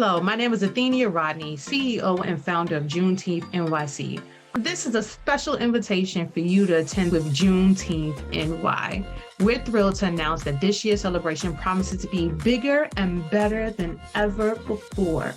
Hello, my name is Athenia Rodney, CEO and founder of Juneteenth NYC. This is a special invitation for you to attend with Juneteenth NY. We're thrilled to announce that this year's celebration promises to be bigger and better than ever before.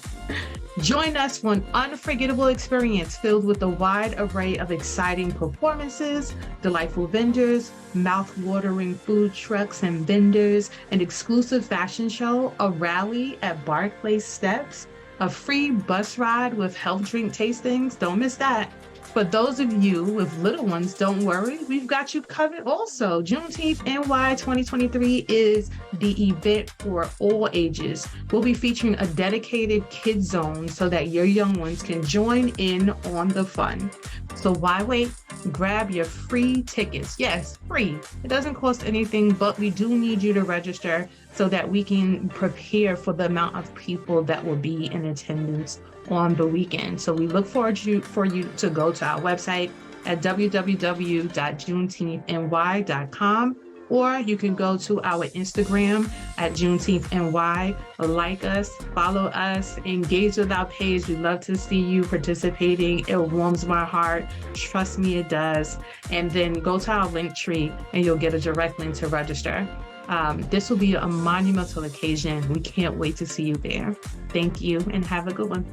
Join us for an unforgettable experience filled with a wide array of exciting performances, delightful vendors, mouth-watering food trucks and vendors, an exclusive fashion show, a rally at Barclays Steps, a free bus ride with health drink tastings. Don't miss that. For those of you with little ones, don't worry, we've got you covered also. Juneteenth NY 2023 is the event for all ages. We'll be featuring a dedicated kids zone so that your young ones can join in on the fun. So why wait? Grab your free tickets. Yes, free. It doesn't cost anything, but we do need you to register so that we can prepare for the amount of people that will be in attendance on the weekend. So we look forward for you to go to our website at www.juneteenthny.com, or you can go to our Instagram at JuneteenthNY, like us, follow us, engage with our page. We love to see you participating. It warms my heart. Trust me, it does. And then go to our link tree and you'll get a direct link to register. This will be a monumental occasion. We can't wait to see you there. Thank you and have a good one.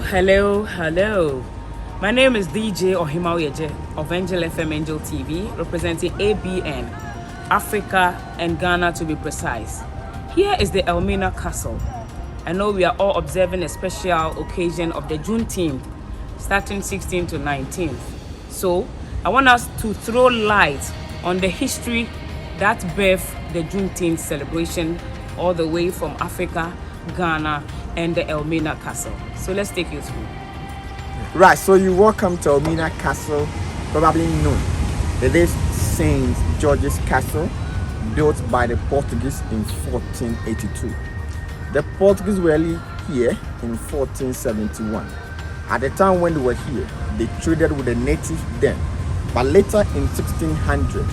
Hello. My name is DJ Ohimaweje of Angel FM Angel TV, representing ABN, Africa and Ghana to be precise. Here is the Elmina Castle. I know we are all observing a special occasion of the Juneteenth, starting 16th to 19th. So I want us to throw light on the history that birthed the Juneteenth celebration all the way from Africa, Ghana, and the Elmina Castle. So let's take you through. Right, so you welcome to Elmina Castle, probably known. It is St. George's Castle, built by the Portuguese in 1482. The Portuguese were here in 1471. At the time when they were here, they traded with the natives then. But later in 1600,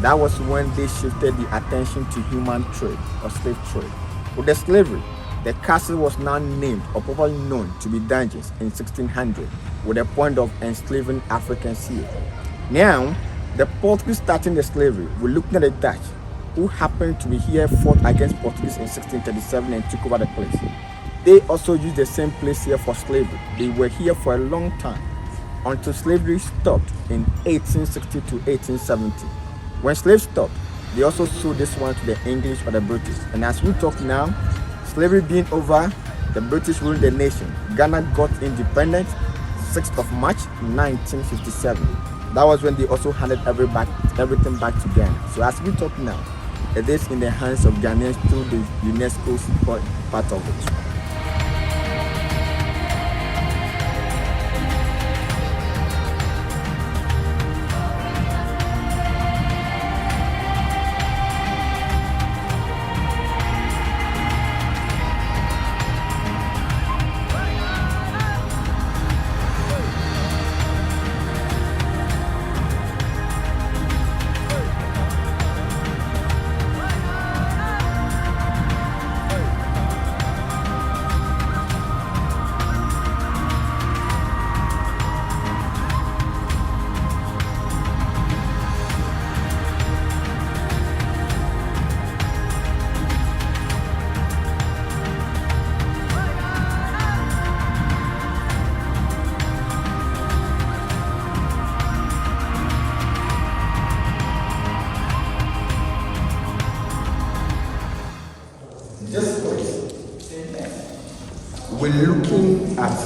that was when they shifted the attention to human trade or slave trade. With the slavery, the castle was now named or probably known to be dangerous in 1600 with the point of enslaving Africans here. Now, the Portuguese starting the slavery, we're looking at the Dutch, who happened to be here, fought against Portuguese in 1637 and took over the place. They also used the same place here for slavery. They were here for a long time until slavery stopped in 1860 to 1870. When slaves stopped, they also sold this one to the English or the British. And as we talk now, slavery being over, the British ruled the nation. Ghana got independent 6th of March 1957. That was when they also handed everything back to Ghana. So as we talk now, it is in the hands of Ghanaians through the UNESCO's part of it. We're looking at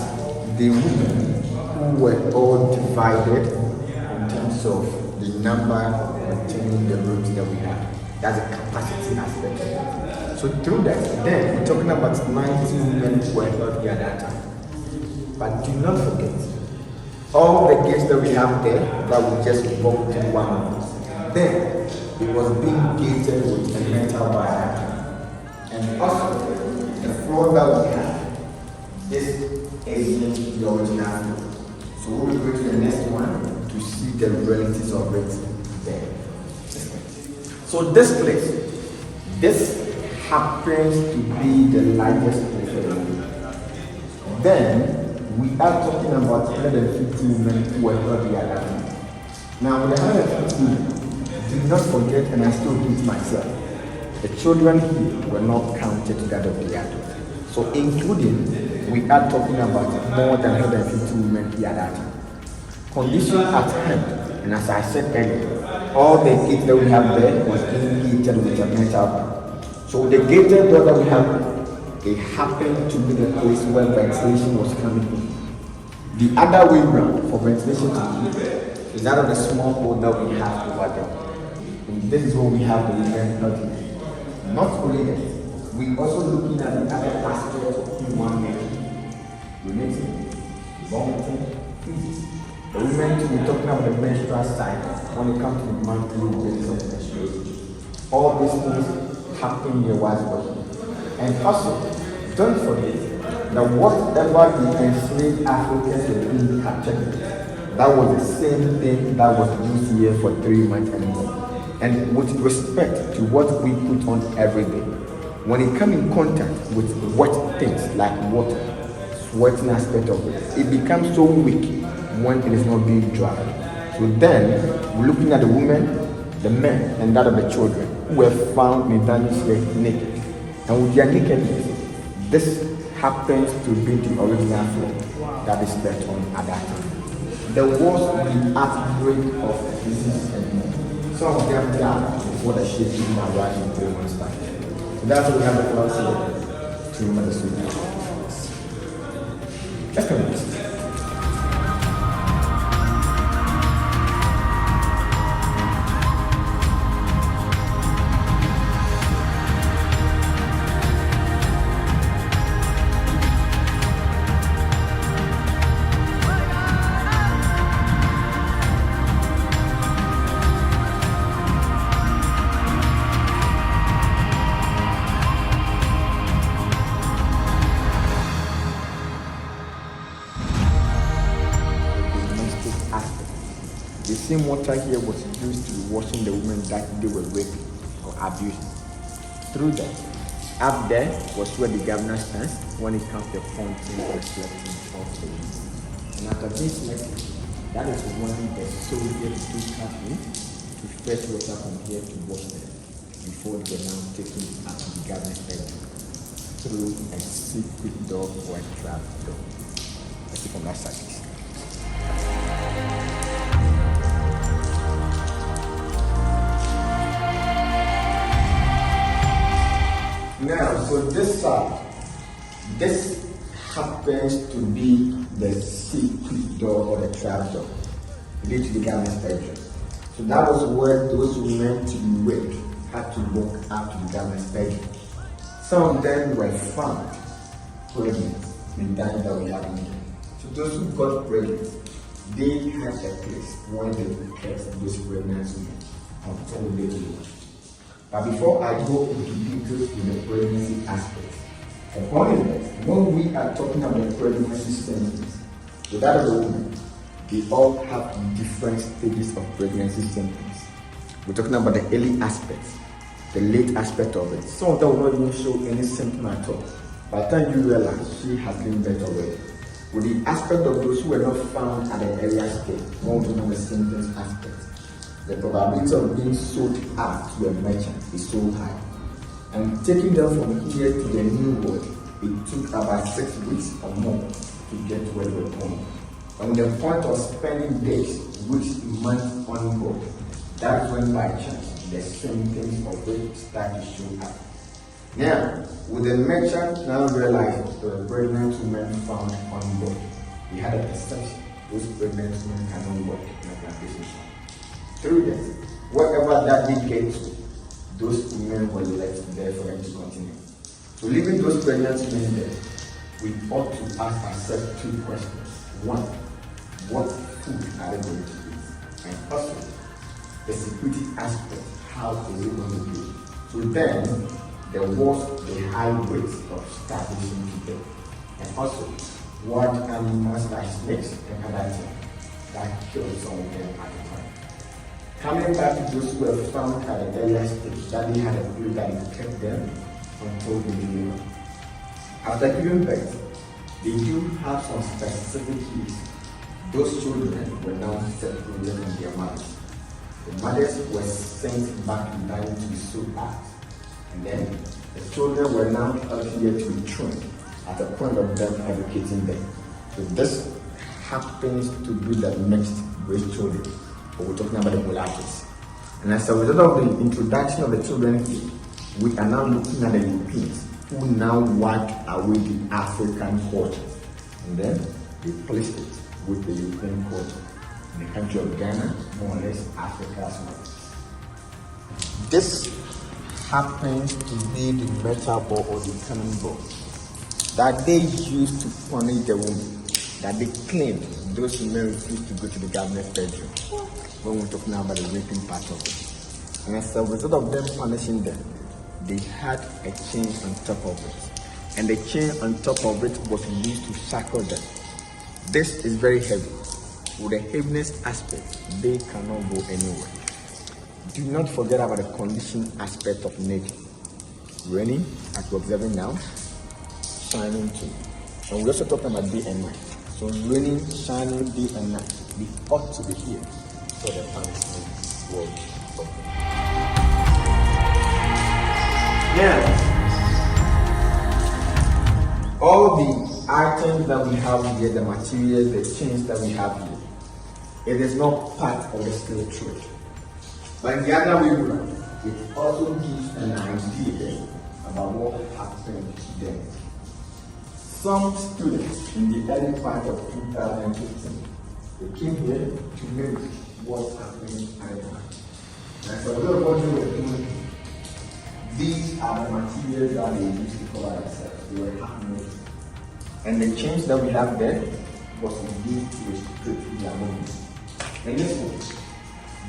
the women who were all divided in terms of the number of the rooms that we have. That's a capacity aspect of it. So through that, then we're talking about 90 women who were not here at that time. But do not forget, all the gates that we have there, that we just walked in one of them. Then it was being gated with a metal barrier. And also, the floor that we have, this is the original floor. So we'll go to the next one to see the realities of it there. So this place, this happens to be the largest place of the world. Then we are talking about 150 women who were not here at that time. Now with the 150 women, do not forget, and I still repeat myself, the children here were not counted together with the adults. So including, we are talking about more than 150 women here at that time. Condition at hand, and as I said earlier, all the gates that we have there was being gated with a metal. So the gated door that we have, it happened to be the place where ventilation was coming in. The other way around for ventilation to come is that of the small hole that we have over there. And this is what we have the women not in. Not only that, we also looking at the other aspects of human nature. Relating, vomiting, feces. The women to be talking about the menstrual cycle when it comes to the monthly basis of menstruation. All these things happen in your wife's body. And also, don't forget that whatever the enslaved Africans were being captured, that was the same thing that was used here for 3 months and more. And with respect to what we put on every day, when it comes in contact with wet things like water, sweating aspect of it, it becomes so weak when it is not being dried. So then, we're looking at the women, the men, and that of the children who were found in Daniel's naked. And with their nakedness, this happens to be the original floor that is built on at that time. There was the outbreak of disease and more. Some of them died before the ship even arrived in 3 months' time. So that's what we have the philosophy to remember the sweet. Let's come. The same water here was used to be washing the women that they were raping or abusing. Through that, up there was where the governor stands when it comes to the fountain and selection of the women. And after being selected, that is when the soldiers took up in to fetch water from here to wash them before they were now taken up to the governor's bedroom through a secret door or a trap door. Let's see from that side, please. Now, so this side, this happens to be the secret door or the trap door lead to the governor's bedroom. So that was where those who meant to be raped had to walk up to the governor's bedroom. Some of them were found pregnant in time that we have in here. So those who got pregnant, they had a place where they kept those pregnant women until they were washed. But before I go into details in the pregnancy aspect, upon it, when we are talking about pregnancy symptoms, so that is a woman, they all have different stages of pregnancy symptoms. We're talking about the early aspects, the late aspect of it. Some of them will not even show any symptom at all. By the time you realize she has been better already. With the aspect of those who were not found at the earlier stage, one of the symptoms aspect, the probability of being sold out to a merchant is so high. And taking them from here to the new world, it took about 6 weeks or more to get to where they were born. And the point of spending days, weeks, months on board, that's when by chance the symptoms of it start to show up. Now, with the merchant now realizing there were pregnant women found on board, we had a perception those pregnant women cannot work in a plantation. Through this, whatever that they get to, those women were left there for them to continue. So leaving those pregnant women there, we ought to ask ourselves two questions. One, what food are they going to eat? And also, the security aspect, how is it going to be? So then, there was the high rate of starvation people. And also, wild animals like snakes and other things that killed some of them at the time. Coming back to those who were found at an earlier stage, that they had a view that it kept them until they delivered. After giving birth, they do have some specific needs. Those children were now separated from their mothers. The mothers were sent back to Ghana to be sewed out. And then the children were now here to be trained at the point of them educating them. So this happens to be the next great children. But we're talking about the mulattoes. And as a result of the introduction of the children here, we are now looking at the Europeans who now wiped away the African culture. And then replaced it with the European culture. In the country of Ghana, more or less Africa as well. This happens to be the metal ball or the cannonball that they used to punish the women, that they claimed those women refused to go to the government bedroom when we're talking about the raping part of it. And as a result of them punishing them, they had a chain on top of it. And the chain on top of it was used to shackle them. This is very heavy. With the heaviness aspect, they cannot go anywhere. Do not forget about the condition aspect of nature. Raining, as we're observing now, shining too. And we're also talking about day and night. So raining, shining, day and night. We ought to be here so the punishment will stop. Now, all the items that we have here, the materials, the chains that we have here, it is not part of the slave trade. But in the other way around, it also gives an idea about what happened to them. Some students in the early part of 2015, they came here to mimic what's happening at the time. And so we are going to these are the materials that they used to cover themselves. They were happening. And the change that we have there was indeed to restrict their movement. And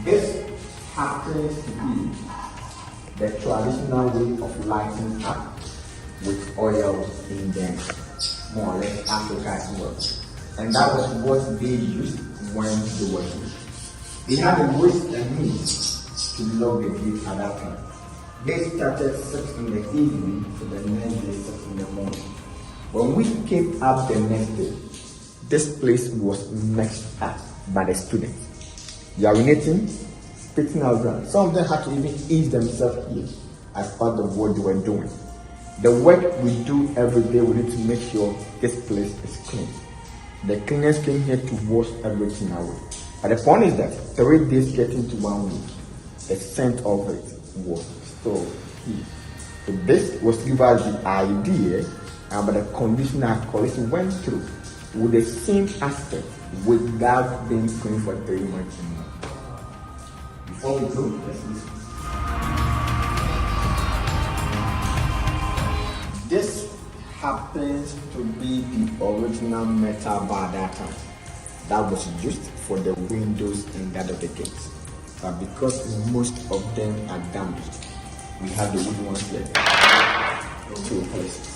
this happens to be the traditional way of lighting up with oil in them, more or less Africa as well. And that was what they used when they were here. They had a ways and means to log the gate at that time. They started 6 in the evening to the next day 6 in the morning. When we came up the next day, this place was messed up by the students. Urinating, spitting out ground. Some of them had to even ease themselves here as part of what they were doing. The work we do every day, we need to make sure this place is clean. The cleaners came here to wash everything away. But the point is that 3 days getting to 1 week, the scent of it was still here. So this was to give us the idea about the condition our colleagues went through with the same aspect without being clean for 3 months and more. Before we go, let's listen. This happens to be the original metal bar that time that was used for the windows and that of the gates. But because most of them are damaged, we have the wooden ones here to replace it.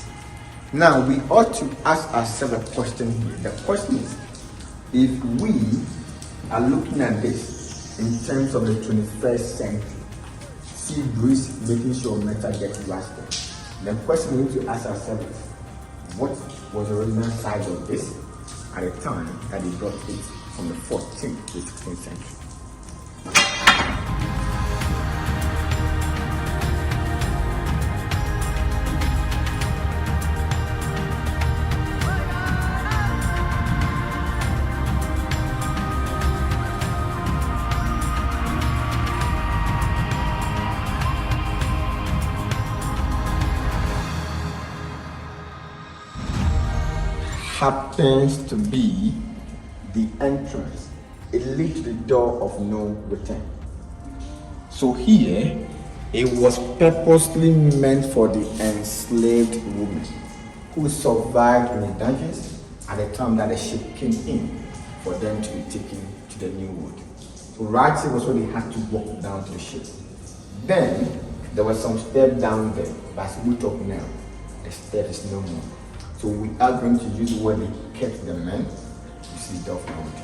Now we ought to ask ourselves a question here. The question is, if we are looking at this in terms of the 21st century, sea breeze making sure metal gets blasted, the question we need to ask ourselves is, what was the original size of this at the time that they brought it from the 14th to the 16th century? Happens to be the entrance. It leads to the door of no return. So here It was purposely meant for the enslaved women who survived in the dungeons at the time that the ship came in for them to be taken to the New World. So right here was where they had to walk down to the ship. Then there was some step down there, but as we talk now, the step is no more. So we are going to use where they kept the men. You see the mountain.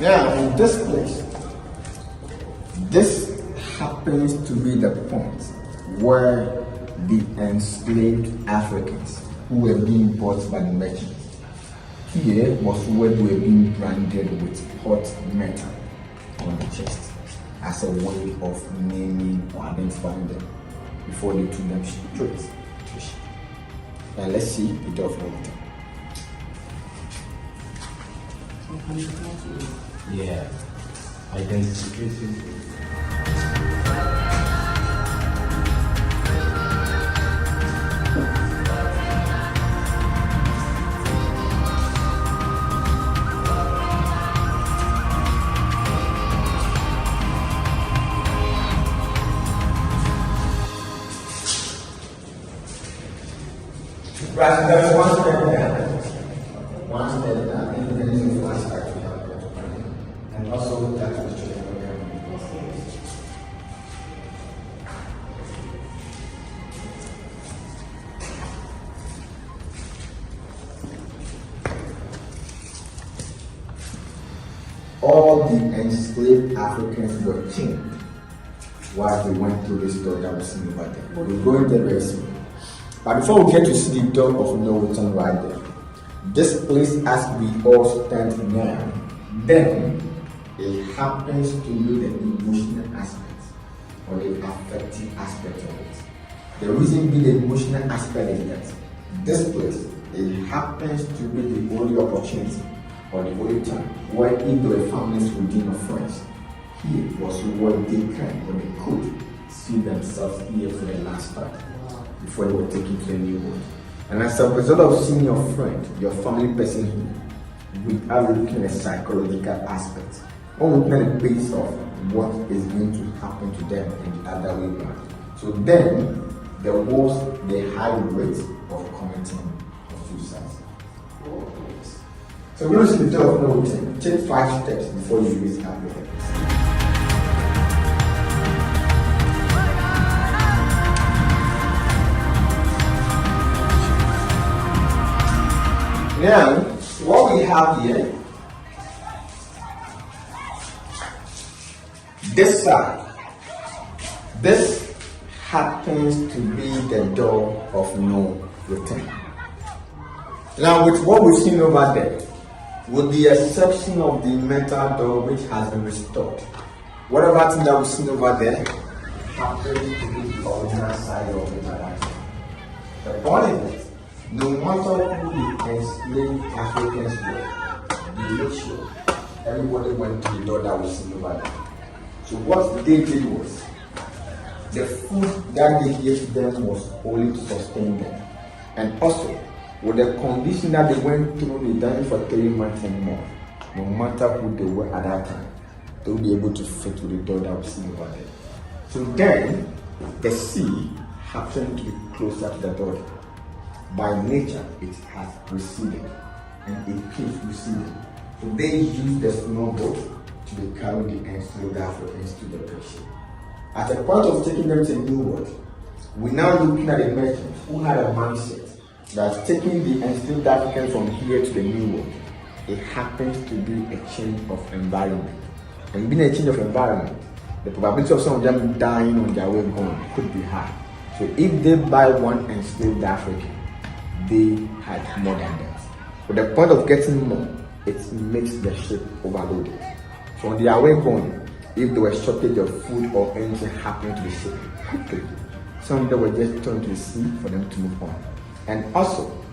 Now, in this place, this happens to be the point where the enslaved Africans who were being bought by the merchants, here was where they were being branded with hot metal on the chest as a way of naming or identifying them before they took them straight to the ship. Now let's see the door of water. Yeah, identification. Right, there's one step down. One step down, and then there's a flashback to help them. And also that was to the all the enslaved Africans were chained while they went through this door that was seen over there. We're going there very soon. But before we get to see the door of no return right there, this place as we all stand now, then it happens to be the emotional aspect or the affective aspect of it. The reason being the emotional aspect is that this place, it happens to be the only opportunity or the only time where if there were families within or friends, here was where they can or they could see themselves here for the last time before they were taken to a new world. And as a result of seeing your friend, your family person here, we are looking at a psychological aspect. Or looking at the base of what is going to happen to them in the other way around. So then there was the high rate of committing suicide. So we're going to see the door of no return. Take 5 steps before you raise up your hands. Now, what we have here, this side, this happens to be the door of no return. Now, with what we've seen over there, with the exception of the metal door which has been restored, whatever thing that we've seen over there happens to be the original side of the transaction. The point is, no matter who the enslaved Africans were, they made sure everybody went to the door that was seen over there. So what they did was, the food that they gave to them was only to sustain them. And also, with the condition that they went through the dungeon for 3 months and more, no matter who they were at that time, they would be able to fit with the door that was seen over there. So then, the sea happened to be closer to the door. By nature, it has receded, and it keeps receding. So they use the small boat to be carrying the enslaved Africans to the big ship. At the point of taking them to the New World, we're now looking at the merchants who had a mindset that taking the enslaved Africans from here to the New World, it happens to be a change of environment. And being a change of environment, the probability of some of them dying on their way home could be high. So if they buy one enslaved African, they had more than that. With the point of getting more, it makes the ship overloaded. So on their way going, if there was shortage of food or anything happening to the ship, quickly, some of them were just turned to the sea for them to move on. And also,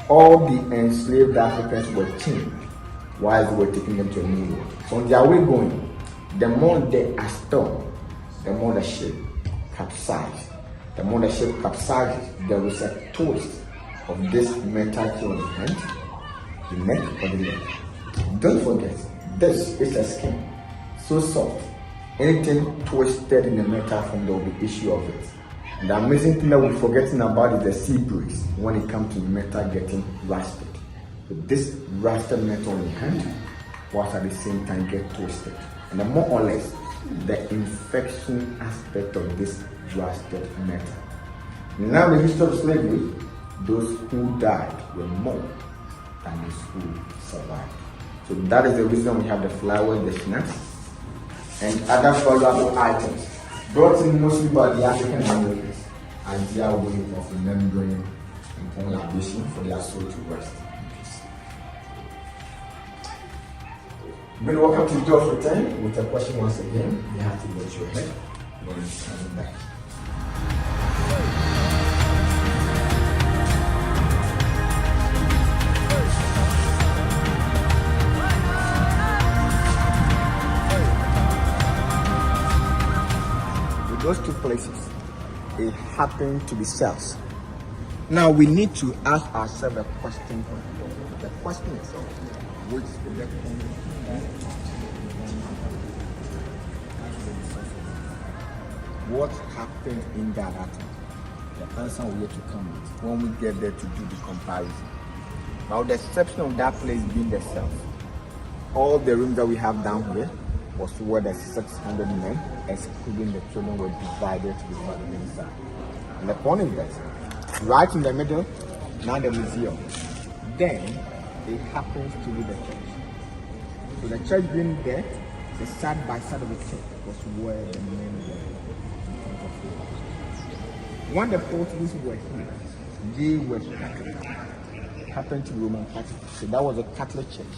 all the enslaved Africans were chained while they were taking them to a new world. So on their way going, The more they are stored, the more the ship capsizes. The more the ship capsizes, there is a twist of this metal key on the hand, the neck, or the leg. Don't forget, this is a skin, so soft. Anything twisted in the metal form, there will be issue of it. And the amazing thing that we're forgetting about is the sea breeze when it comes to metal getting rusted. So this rusted metal on the hand, whilst at the same time get twisted. And the more or less, the infection aspect of this rusted metal. Now the history of slavery, those who died were more than those who survived. So that is the reason we have the flowers, the snacks, and other valuable items brought in mostly by the African Americans as their way of remembering and libation for their soul to rest in peace. But welcome to Job for Time with a question once again. You have to watch your head when it's coming back. Those two places, it happened to be cells. Now we need to ask ourselves a question. The question is, which what happened in that atom? The answer will yet to come with when we get there to do the comparison. Now the exception of that place being the cells, all the rooms that we have down here was where the 600 men, excluding the children, were divided to be further inside. And the point is that right in the middle, now the museum. Then it happens to be the church. So the church being there, the side by side of the church was where the men were in front of the. When the Portuguese were here, they were Catholic. Happened to be Roman Catholic. So that was a Catholic church.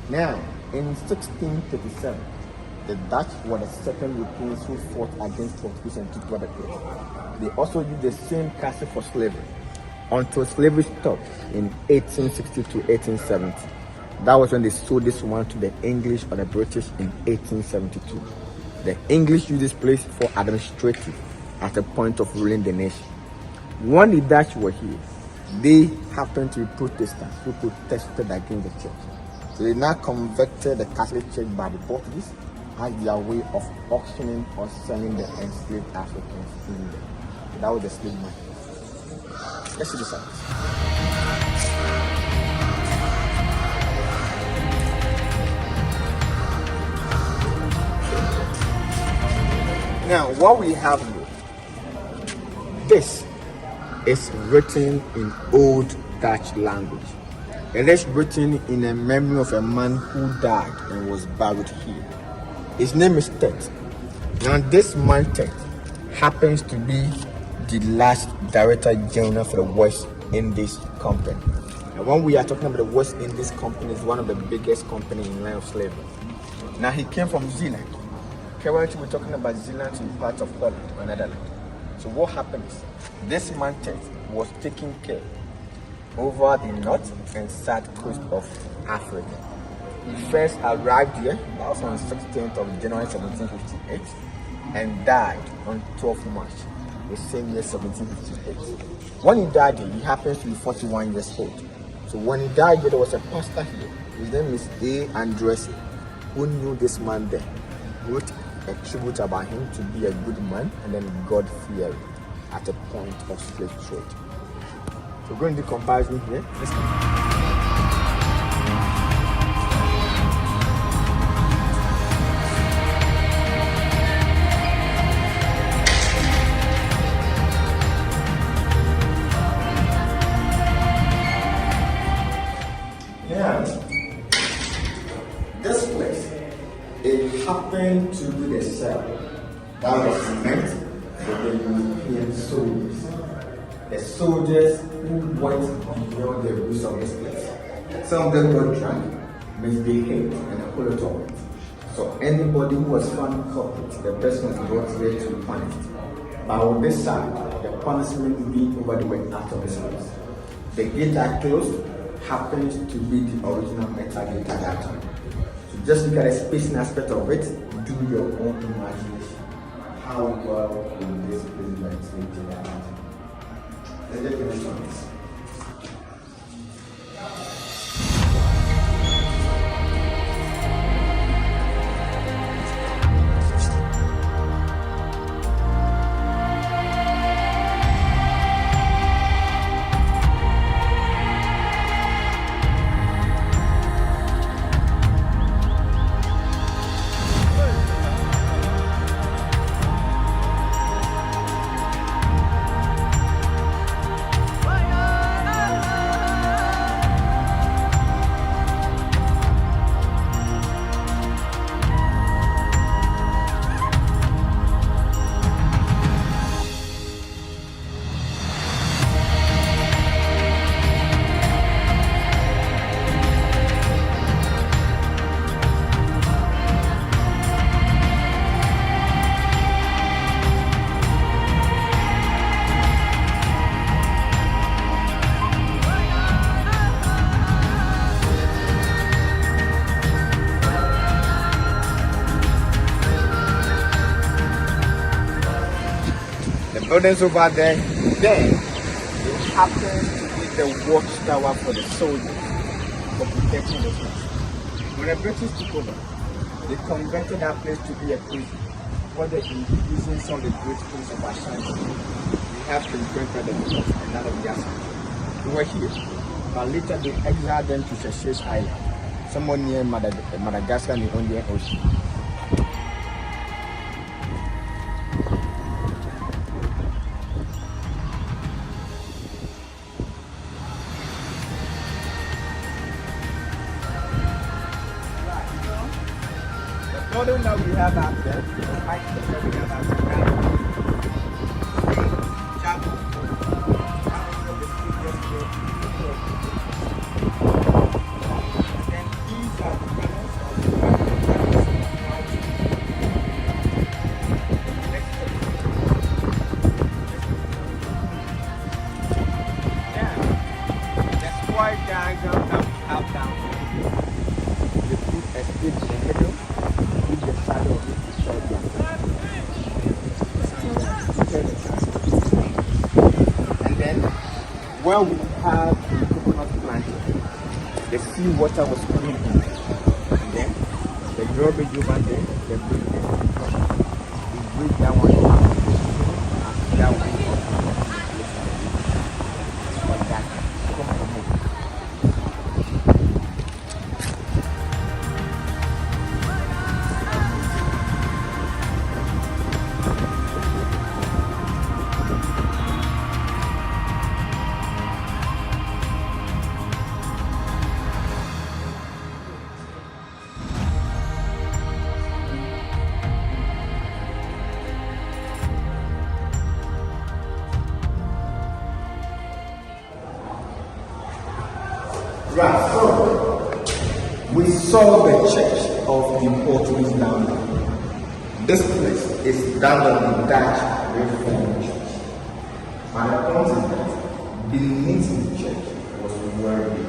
Now, in 1637, the Dutch were the second Europeans who fought against Portuguese and took over the place. They also used the same castle for slavery until slavery stopped in 1860 to 1870. That was when they sold this one to the English or the British in 1872. The English used this place for administrative as a point of ruling the nation. When the Dutch were here, they happened to be Protestants who protested against the church. So they now converted the Catholic Church by the Portuguese as their way of auctioning or selling the enslaved Africans in there. So that was the slave market. Let's see the science. Now, what we have here, this is written in Old Dutch language. It is written in a memory of a man who died and was buried here. His name is Tet. Now this man Tet happens to be the last Director General for the West Indies Company. And when we are talking about the West Indies Company, it's one of the biggest companies in line of slavery. Now he came from Zealand. Currently we're talking about Zealand to be part of Holland or Netherlands. So what happened is, this man Tet was taking care over the north and south coast of Africa. He first arrived here, that was on the 16th of January 1758, and died on 12th March, the same year 1758. When he died here, he happens to be 41 years old. So when he died here, there was a pastor here. His name is A. Andres, who knew this man there, wrote a tribute about him to be a good man and then God-fearing at a point of slave trade. So we're going to do comparison here. Let's go. Yeah, this place, it happened to be the cell that was meant for the European soldiers. The soldiers who went beyond the rules of this place. Some of them got drunk, misbehaved, and a whole lot of it. So anybody who was found culprit, the person was brought here to be punished. But on this side, the punishment being over the way out of this place. The gate are closed happens to be the original metal gate at that time. So Just look at the spacing aspect of it. Do your own imagination. How well will this president take that out? Let's just finish on this. Buildings over there, then it happened to be the watchtower for the soldiers for protecting the place. When the British took over, they converted that place to be a prison for the using of the great kings of Ashanti. We have the great brothers and none of the Ashanti. They were here, but later they exiled them to Seychelles Island, somewhere near Madagascar and the Indian Ocean. Building that we have out there, the height that we have out there, chapel, and these are the colors of the the square diagram that we have down here. We put a stick in the middle. And then where we have the coconut planting, the sea water was coming in. And then the garbage over there, the bridge there. We break that one up and that one up. Like that. Right, so we saw the church of the Portuguese down there. This place is down on the Dutch Reformed Church. And the point is that beneath the church was where we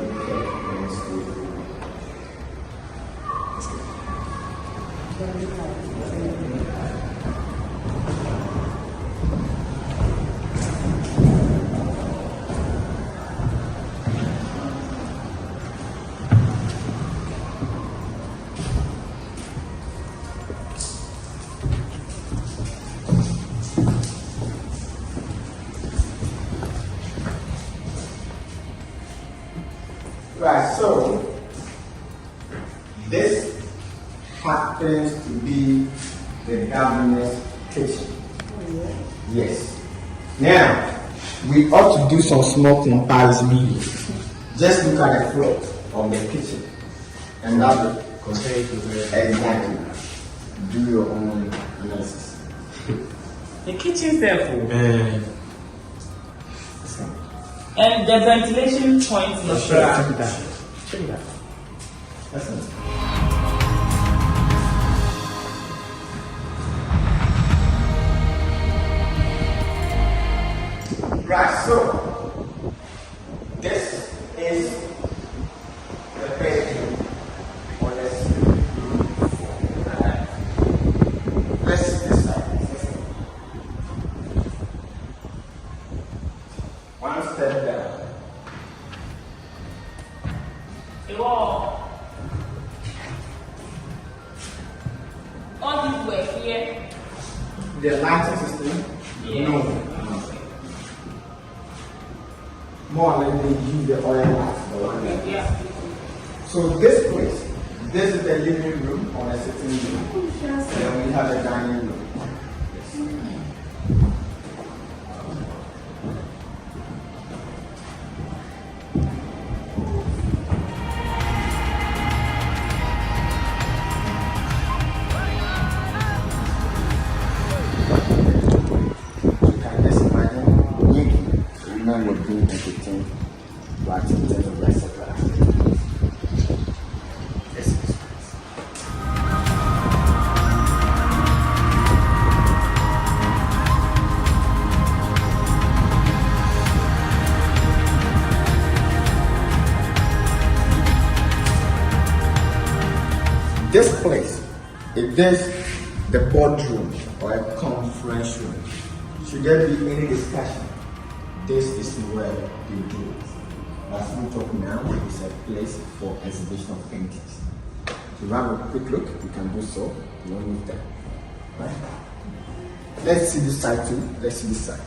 kept Right, so this happens to be the governor's kitchen. Yes. Now, we ought to do some small comparison here. Just look at the floor of the kitchen. And that's it. Compare it to the exactly. Do your own analysis. The kitchen therefore. And the ventilation point is Check it out. Check it out. That's it. Right, so this is the bedroom or the sleeping room were here. The lighting system? Yeah. No. More or less they use the oil lights. Yeah. So this place, this is the living room or a sitting room. And then we have a dining room. You can just imagine women were being entertained to attend the rest of the This place, if this the boardroom or a conference room, should there be any discussion, this is where you do it. As we talk now, it's a place for exhibition of paintings. If you have a quick look, you can do so. You don't move there. Right? Let's see this side too. Let's see this side.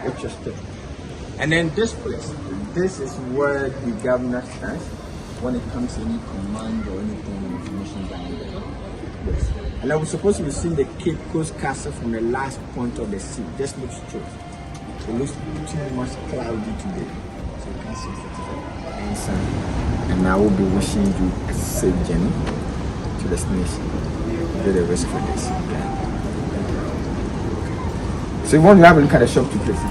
Interesting. And then this place, this is where the governor stands when it comes to any command or anything information down there. Yes. And I was supposed to be seeing the Timecodes Castle from the last point of the sea. Just looks straight. It looks too much cloudy today. So you can see it inside. And I will be wishing you a safe journey to destination. Get a rest for this. Yeah. So you want to have a look at the shop to place it.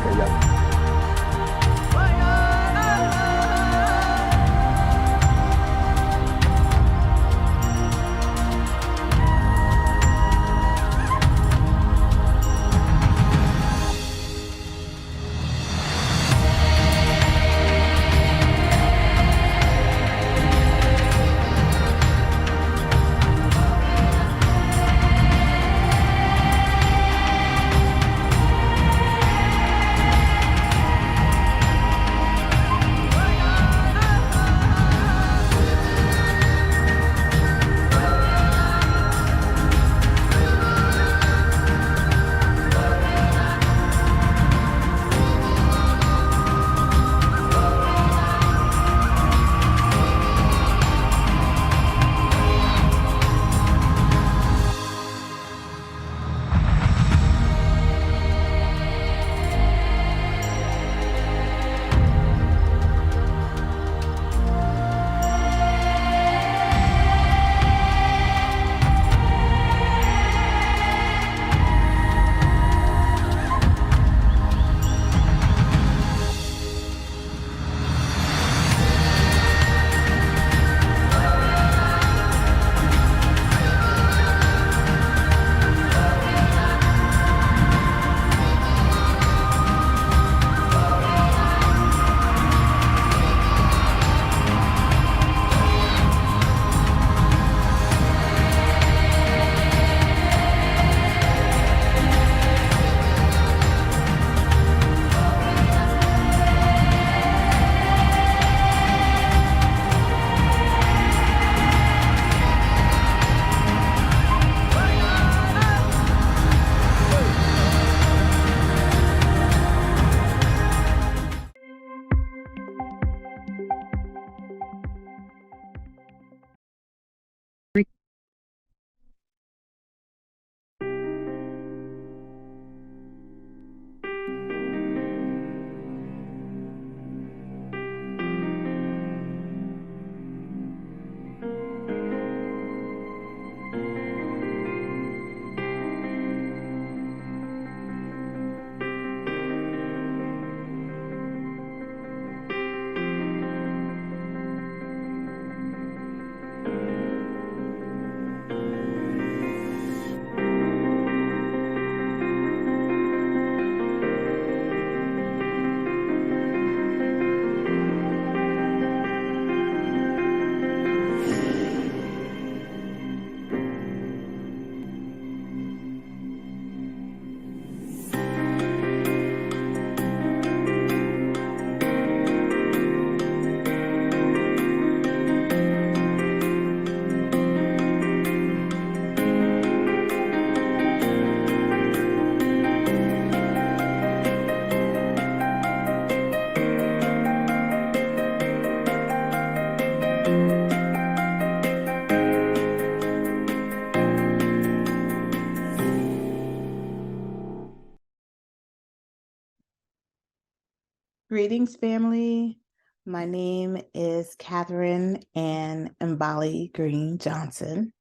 Greetings, family. My name is Catherine Ann Mbali Green Johnson.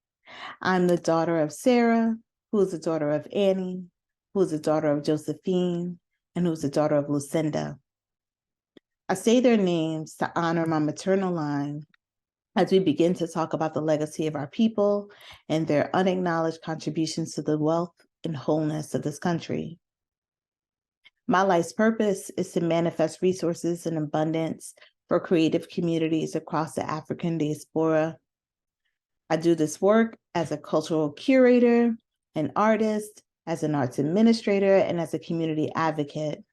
I'm the daughter of Sarah, who is the daughter of Annie, who is the daughter of Josephine, and who's the daughter of Lucinda. I say their names to honor my maternal line as we begin to talk about the legacy of our people and their unacknowledged contributions to the wealth and wholeness of this country. My life's purpose is to manifest resources in abundance for creative communities across the African diaspora. I do this work as a cultural curator, an artist, as an arts administrator, and as a community advocate.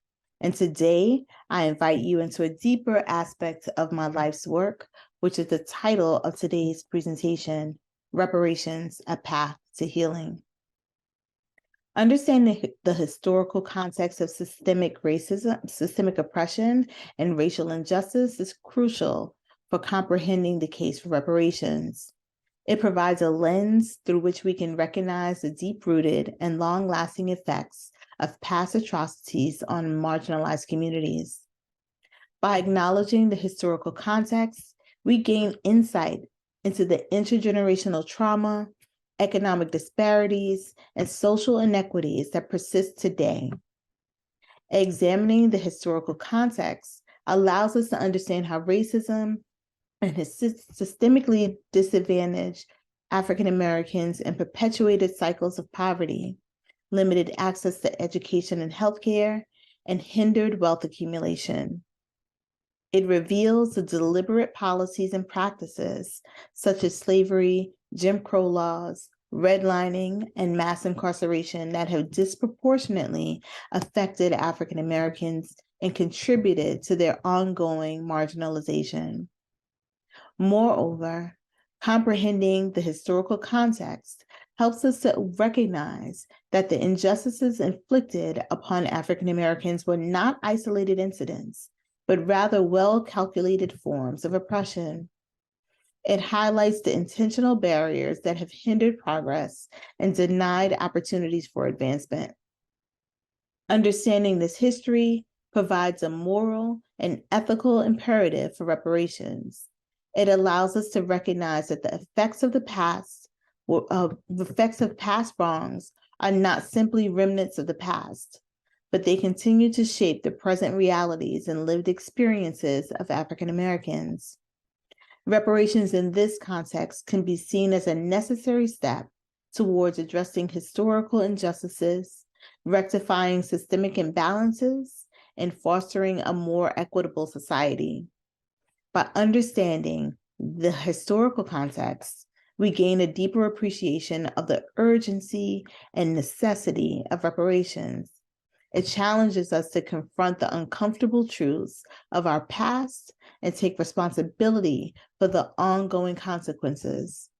And today, I invite you into a deeper aspect of my life's work, which is the title of today's presentation, Reparations, A Path to Healing. Understanding the historical context of systemic racism, systemic oppression, and racial injustice is crucial for comprehending the case for reparations. It provides a lens through which we can recognize the deep-rooted and long-lasting effects of past atrocities on marginalized communities. By acknowledging the historical context, we gain insight into the intergenerational trauma, economic disparities, and social inequities that persist today. Examining the historical context allows us to understand how racism and has systemically disadvantaged African Americans and perpetuated cycles of poverty, limited access to education and healthcare, and hindered wealth accumulation. It reveals the deliberate policies and practices, such as slavery, Jim Crow laws, redlining, and mass incarceration that have disproportionately affected African Americans and contributed to their ongoing marginalization. Moreover, comprehending the historical context helps us to recognize that the injustices inflicted upon African Americans were not isolated incidents, but rather well-calculated forms of oppression. It highlights the intentional barriers that have hindered progress and denied opportunities for advancement. Understanding this history provides a moral and ethical imperative for reparations. It allows us to recognize that the effects of past wrongs are not simply remnants of the past, but they continue to shape the present realities and lived experiences of African Americans. Reparations in this context can be seen as a necessary step towards addressing historical injustices, rectifying systemic imbalances, and fostering a more equitable society. By understanding the historical context, we gain a deeper appreciation of the urgency and necessity of reparations. It challenges us to confront the uncomfortable truths of our past and take responsibility for the ongoing consequences.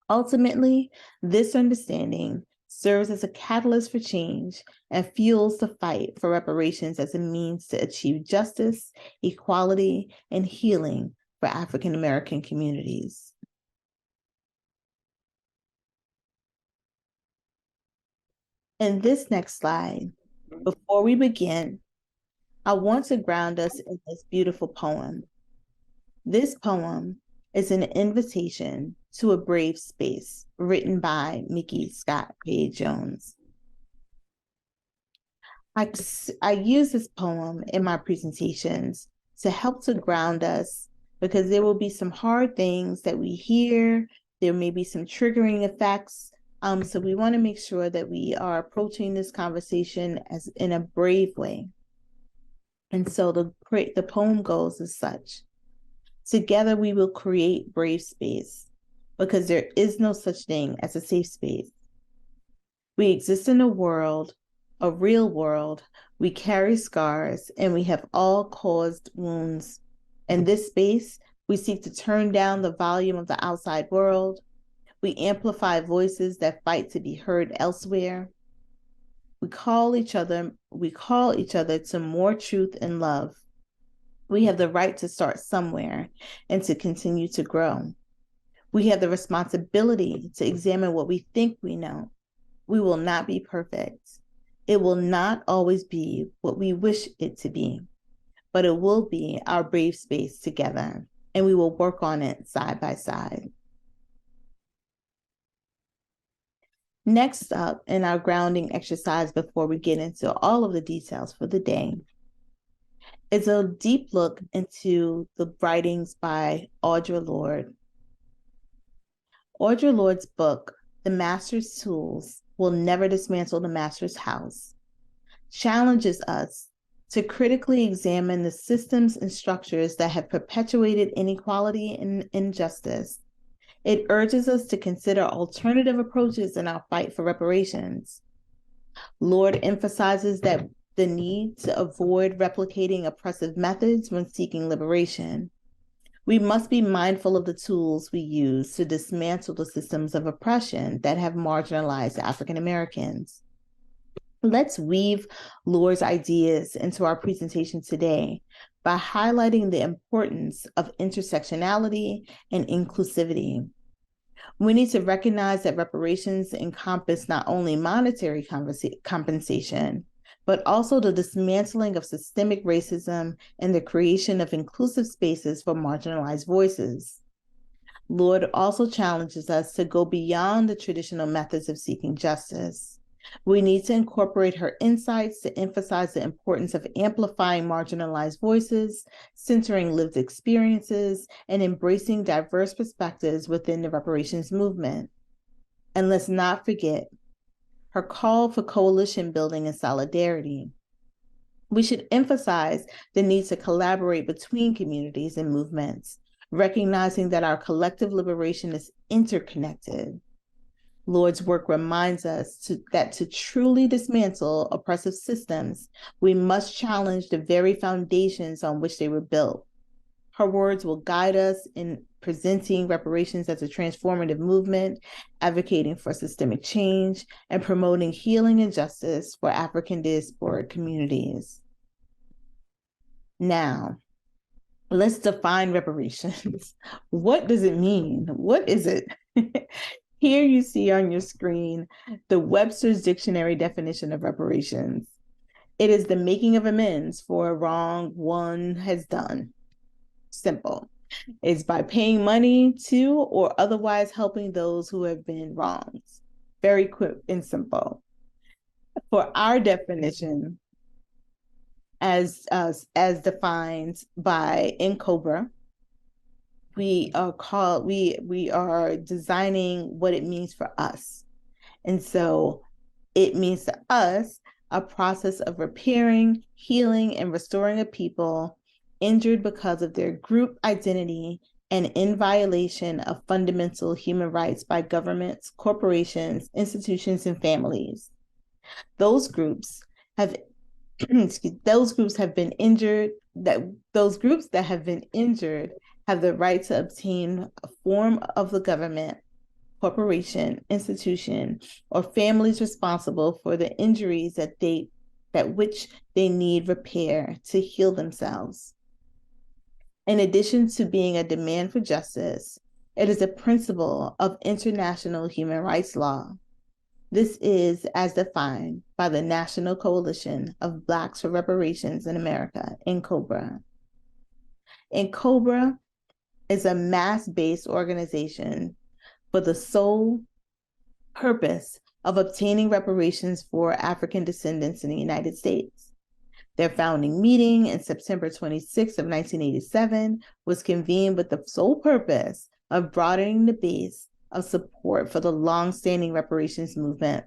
Ultimately, this understanding serves as a catalyst for change and fuels the fight for reparations as a means to achieve justice, equality, and healing for African American communities. In this next slide, before we begin, I want to ground us in this beautiful poem. This poem is an invitation to a brave space written by Mickey Scott Page Jones. I use this poem in my presentations to help to ground us because there will be some hard things that we hear. There may be some triggering effects. So we want to make sure that we are approaching this conversation as in a brave way. And so the poem goes as such. Together we will create brave space because there is no such thing as a safe space. We exist in a world, a real world. We carry scars and we have all caused wounds. In this space, we seek to turn down the volume of the outside world. We amplify voices that fight to be heard elsewhere. We call each other to more truth and love. We have the right to start somewhere and to continue to grow. We have the responsibility to examine what we think we know. We will not be perfect. It will not always be what we wish it to be, but it will be our brave space together, and we will work on it side by side. Next up in our grounding exercise before we get into all of the details for the day is a deep look into the writings by Audre Lorde. Audre Lorde's book, The Master's Tools Will Never Dismantle the Master's House, challenges us to critically examine the systems and structures that have perpetuated inequality and injustice. It urges us to consider alternative approaches in our fight for reparations. Lorde emphasizes that the need to avoid replicating oppressive methods when seeking liberation. We must be mindful of the tools we use to dismantle the systems of oppression that have marginalized African Americans. Let's weave Lorde's ideas into our presentation today by highlighting the importance of intersectionality and inclusivity. We need to recognize that reparations encompass not only monetary compensation, but also the dismantling of systemic racism and the creation of inclusive spaces for marginalized voices. Lorde also challenges us to go beyond the traditional methods of seeking justice. We need to incorporate her insights to emphasize the importance of amplifying marginalized voices, centering lived experiences, and embracing diverse perspectives within the reparations movement. And let's not forget her call for coalition building and solidarity. We should emphasize the need to collaborate between communities and movements, recognizing that our collective liberation is interconnected. Lorde's work reminds us that to truly dismantle oppressive systems, we must challenge the very foundations on which they were built. Her words will guide us in presenting reparations as a transformative movement, advocating for systemic change, and promoting healing and justice for African diasporic communities. Now, let's define reparations. What does it mean? What is it? Here you see on your screen the Webster's Dictionary definition of reparations. It is the making of amends for a wrong one has done. Simple. It's by paying money to or otherwise helping those who have been wronged. Very quick and simple. For our definition, as defined by NCOBRA, we are designing what it means for us. And so it means to us a process of repairing, healing, and restoring a people injured because of their group identity and in violation of fundamental human rights by governments, corporations, institutions, and families. Those groups have those groups that have been injured have the right to obtain a form of the government, corporation, institution, or families responsible for the injuries that which they need repair to heal themselves. In addition to being a demand for justice, it is a principle of international human rights law. This is as defined by the National Coalition of Blacks for Reparations in America, NCOBRA. NCOBRA is a mass-based organization for the sole purpose of obtaining reparations for African descendants in the United States. Their founding meeting in September 26 of 1987 was convened with the sole purpose of broadening the base of support for the long-standing reparations movement.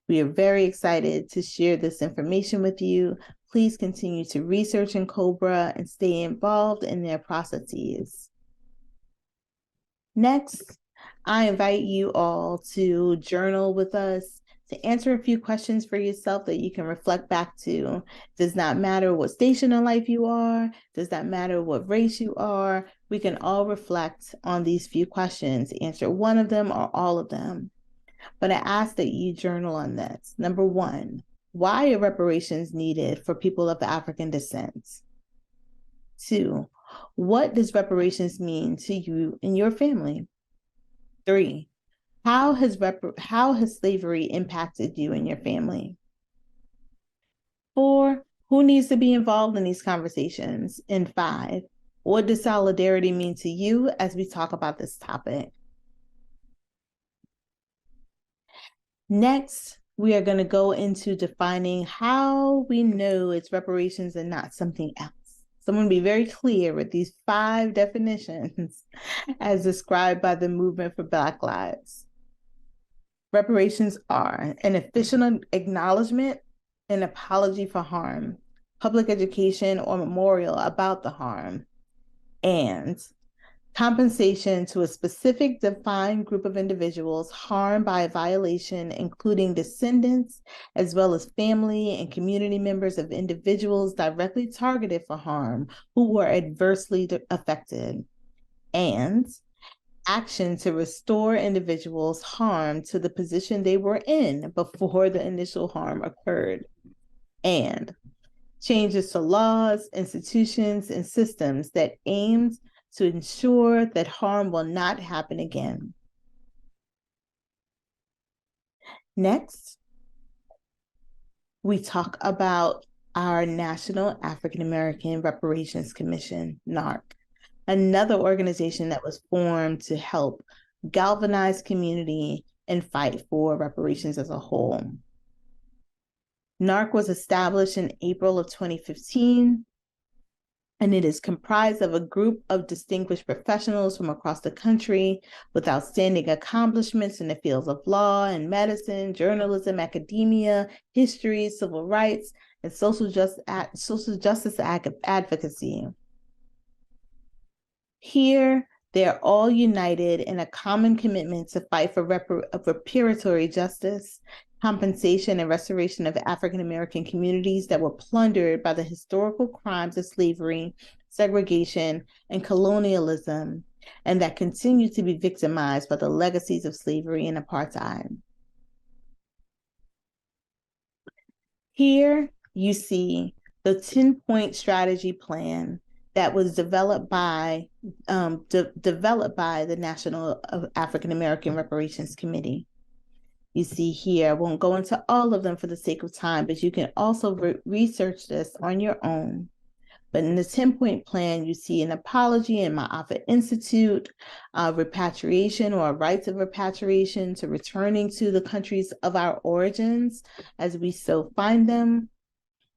We are very excited to share this information with you. Please continue to research NCOBRA and stay involved in their processes. Next, I invite you all to journal with us, to answer a few questions for yourself that you can reflect back to. Does not matter what station in life you are, does not matter what race you are, we can all reflect on these few questions, answer one of them or all of them. But I ask that you journal on this. Number one, why are reparations needed for people of African descent? 2, what does reparations mean to you and your family? 3, how has slavery impacted you and your family? 4, Who needs to be involved in these conversations? And 5, what does solidarity mean to you as we talk about this topic? Next, we are going to go into defining how we know it's reparations and not something else. So I'm going to be very clear with these 5 definitions as described by the Movement for Black Lives. Reparations are an official acknowledgement, an apology for harm, public education or memorial about the harm, and compensation to a specific defined group of individuals harmed by a violation, including descendants, as well as family and community members of individuals directly targeted for harm who were adversely affected, and action to restore individuals harmed to the position they were in before the initial harm occurred, and changes to laws, institutions, and systems that aimed to ensure that harm will not happen again. Next, we talk about our National African American Reparations Commission, NARC, another organization that was formed to help galvanize community and fight for reparations as a whole. NARC was established in April of 2015, and it is comprised of a group of distinguished professionals from across the country with outstanding accomplishments in the fields of law and medicine, journalism, academia, history, civil rights, and social justice advocacy. Here, they're all united in a common commitment to fight for reparatory justice, compensation, and restoration of African American communities that were plundered by the historical crimes of slavery, segregation, and colonialism, and that continue to be victimized by the legacies of slavery and apartheid. Here you see the 10-point strategy plan that was developed by the National African American Reparations Committee. You see here, I won't go into all of them for the sake of time, but you can also research this on your own. But in the 10-point plan, you see an apology in Ma'afa Institute, repatriation or rights of repatriation to returning to the countries of our origins as we so find them,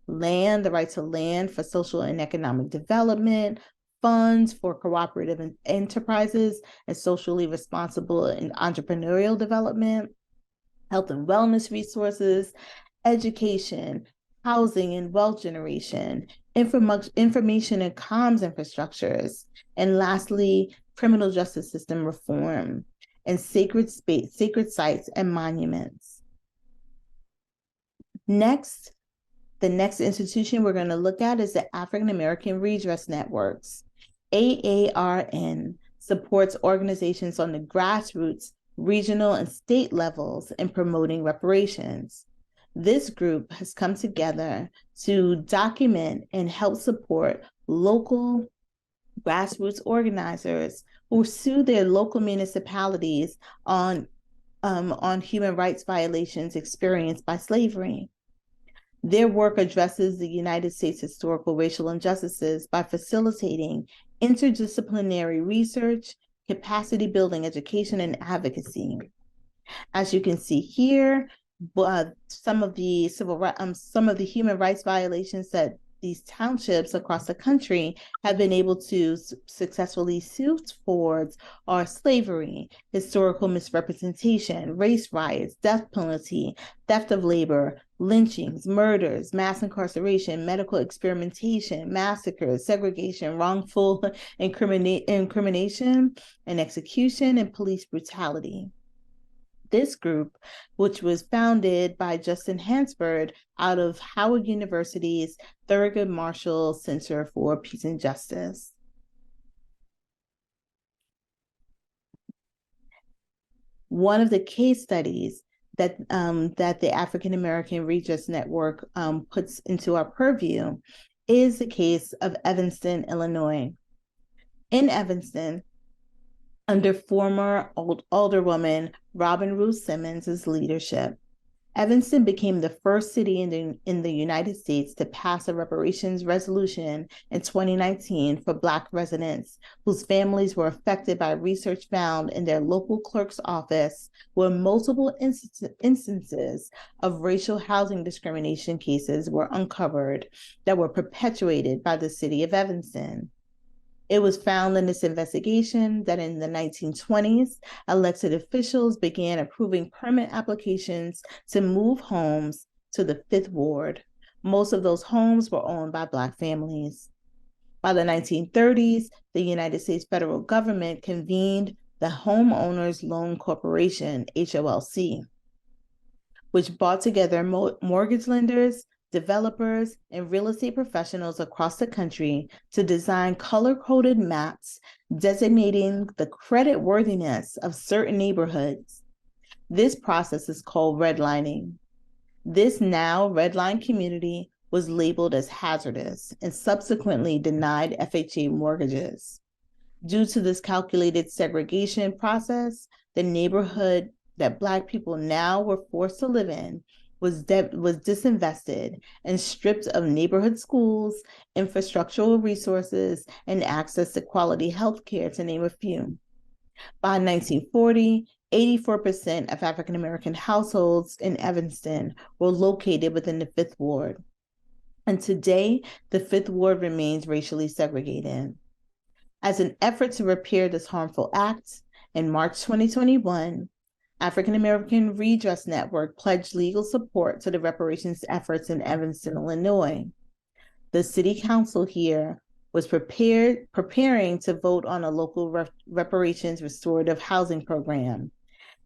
land, the right to land for social and economic development, funds for cooperative enterprises and socially responsible and entrepreneurial development, health and wellness resources, education, housing and wealth generation, information and comms infrastructures, and lastly, criminal justice system reform and sacred sites and monuments. Next, the next institution we're going to look at is the African American Redress Networks. AARN supports organizations on the grassroots, regional, and state levels in promoting reparations. This group has come together to document and help support local grassroots organizers who sue their local municipalities on human rights violations experienced by slavery. Their work addresses the United States historical racial injustices by facilitating interdisciplinary research, capacity building, education, and advocacy. As you can see here, some of the human rights violations that these townships across the country have been able to successfully sue towards are slavery, historical misrepresentation, race riots, death penalty, theft of labor, lynchings, murders, mass incarceration, medical experimentation, massacres, segregation, wrongful incrimination and execution, and police brutality. This group, which was founded by Justin Hansford out of Howard University's Thurgood Marshall Center for Peace and Justice. One of the case studies that the African American Redress Network puts into our purview is the case of Evanston, Illinois. In Evanston, under former Alderwoman Robin Ruth Simmons' leadership, Evanston became the first city in the United States to pass a reparations resolution in 2019 for Black residents whose families were affected by research found in their local clerk's office, where multiple instances of racial housing discrimination cases were uncovered that were perpetuated by the city of Evanston. It was found in this investigation that in the 1920s, elected officials began approving permit applications to move homes to the Fifth Ward. Most of those homes were owned by Black families. By the 1930s, the United States federal government convened the Homeowners Loan Corporation, HOLC, which brought together mortgage lenders, developers, and real estate professionals across the country to design color-coded maps designating the creditworthiness of certain neighborhoods. This process is called redlining. This now redlined community was labeled as hazardous and subsequently denied FHA mortgages. Due to this calculated segregation process, the neighborhood that Black people now were forced to live in was disinvested and stripped of neighborhood schools, infrastructural resources, and access to quality health care, to name a few. By 1940, 84% of African American households in Evanston were located within the Fifth Ward. And today, the Fifth Ward remains racially segregated. As an effort to repair this harmful act, in March 2021, African American Redress Network pledged legal support to the reparations efforts in Evanston, Illinois. The city council here was preparing to vote on a local reparations restorative housing program,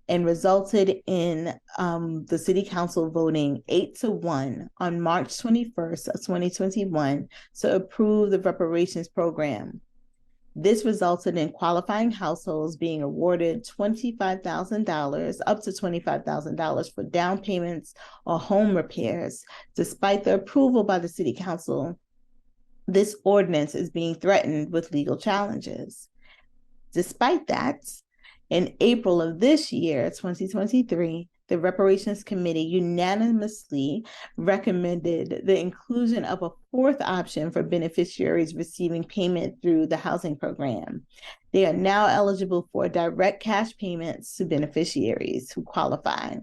and resulted in the city council voting 8-1 on March 21st of 2021 to approve the reparations program. This resulted in qualifying households being awarded $25,000, up to $25,000 for down payments or home repairs. Despite the approval by the city council, this ordinance is being threatened with legal challenges. Despite that, in April of this year, 2023, the Reparations Committee unanimously recommended the inclusion of a fourth option for beneficiaries receiving payment through the housing program. They are now eligible for direct cash payments to beneficiaries who qualify.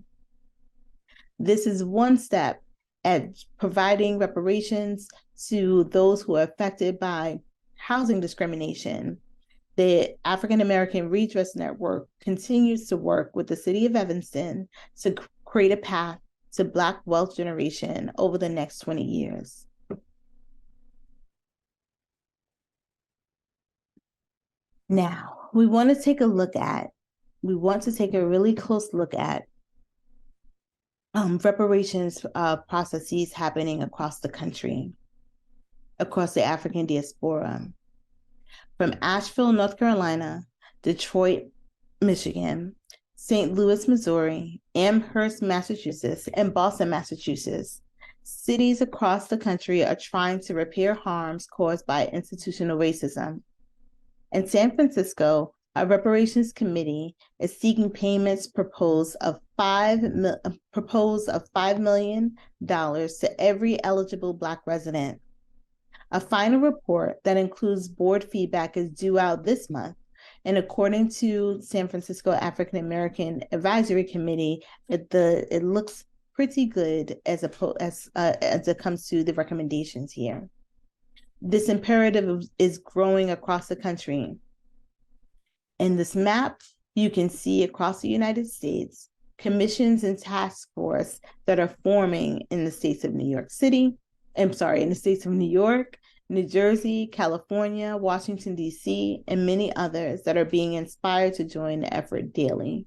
This is one step at providing reparations to those who are affected by housing discrimination. The African American Redress Network continues to work with the city of Evanston to create a path to Black wealth generation over the next 20 years. Now, we want to take a really close look at reparations processes happening across the country, across the African diaspora. From Asheville, North Carolina, Detroit, Michigan, St. Louis, Missouri, Amherst, Massachusetts, and Boston, Massachusetts, cities across the country are trying to repair harms caused by institutional racism. In San Francisco, a reparations committee is seeking payments proposed of $5 million to every eligible Black resident. A final report that includes board feedback is due out this month, and according to San Francisco African American Advisory Committee, it looks pretty good as it comes to the recommendations here. This imperative is growing across the country. In this map, you can see across the United States commissions and task force that are forming in the states of New York, New Jersey, California, Washington, D.C., and many others that are being inspired to join the effort daily.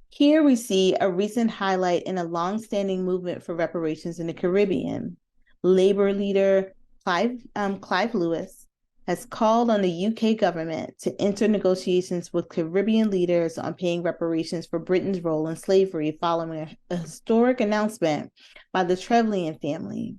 Here we see a recent highlight in a long-standing movement for reparations in the Caribbean. Labor leader Clive Lewis has called on the UK government to enter negotiations with Caribbean leaders on paying reparations for Britain's role in slavery following a historic announcement by the Trevelyan family.